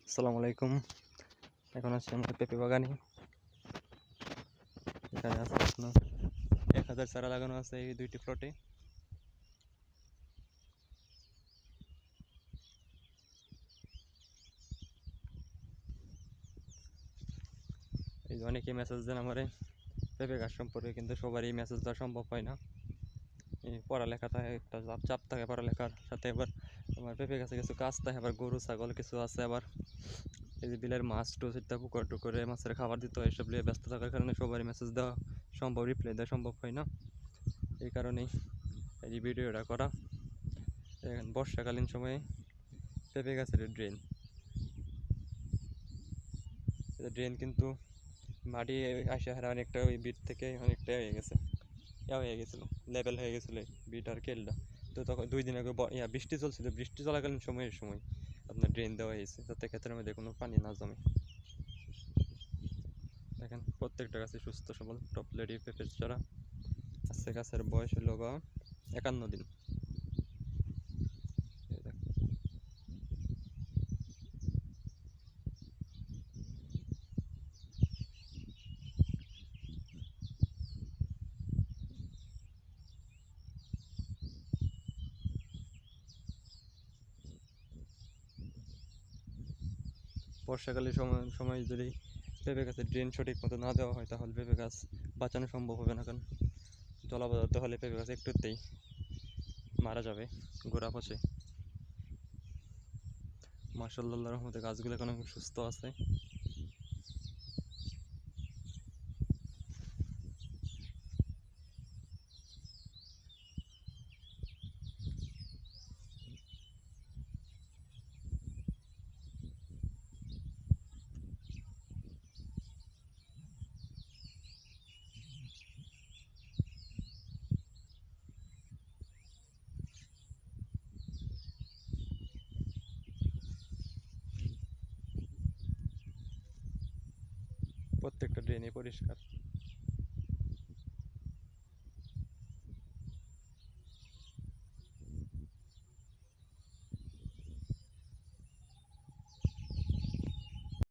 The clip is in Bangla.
আসসালামু আলাইকুম। এখন আছি আমরা পেঁপে বাগানে। এখানে আছে আপনার 1000 চারা লাগানো আছে এই দুইটি প্লটে। এই যে অনেকেই মেসেজ দেন আমারে পেঁপে গাছ সম্পর্কে, কিন্তু সবারই মেসেজ দেওয়া সম্ভব হয় না। এই পড়ালেখা থাকে, একটা চাপ থাকে পড়ালেখার সাথে, আবার আমার পেঁপে গাছে কিছু কাজ থাকে, আবার গরু ছাগল কিছু আছে, আবার এই যে বিলের মাছ টুছ ইত্যাদি পুকুর টুকুরে মাছের খাবার দিতে হয়, এসব নিয়ে ব্যস্ত থাকার কারণে সবারই মেসেজ দেওয়া সম্ভব, রিপ্লাই দেওয়া সম্ভব হয় না। এই কারণেই এই যে ভিডিওটা করা। এখন বর্ষাকালীন সময়ে পেঁপে গাছের ড্রেন কিন্তু মাটি আসে হারা অনেকটা, ওই বিট থেকে অনেকটা হয়ে গেছে, হয়ে গেছিলো, লেভেল হয়ে গেছিলো বিট আর কেলটা। তো তখন 2 দিন আগে বৃষ্টি চলছিল, বৃষ্টি চলাকালীন সময়ের সময় আপনার ড্রেন দেওয়া হয়েছে, যাতে ক্ষেতের মধ্যে কোনো পানি না জমে। দেখেন প্রত্যেকটা গাছে সুস্থ সবল টপ লেডি পেঁপে চারা আছে। গাছের বয়স হলো 51 দিন। বর্ষাকালের সময় যদি পেঁপে গাছের ড্রেন সঠিক মতো না দেওয়া হয়, তাহলে পেঁপে গাছ বাঁচানো সম্ভব হবে না। কারণ জলাবদ্ধতা হলে পেঁপে গাছ একটুতেই মারা যাবে, গোড়া পচে। মাশাআল্লাহ, আল্লাহর রহমতে গাছগুলো এখন সুস্থ আছে। প্রত্যেকটা ড্রেনই পরিষ্কার।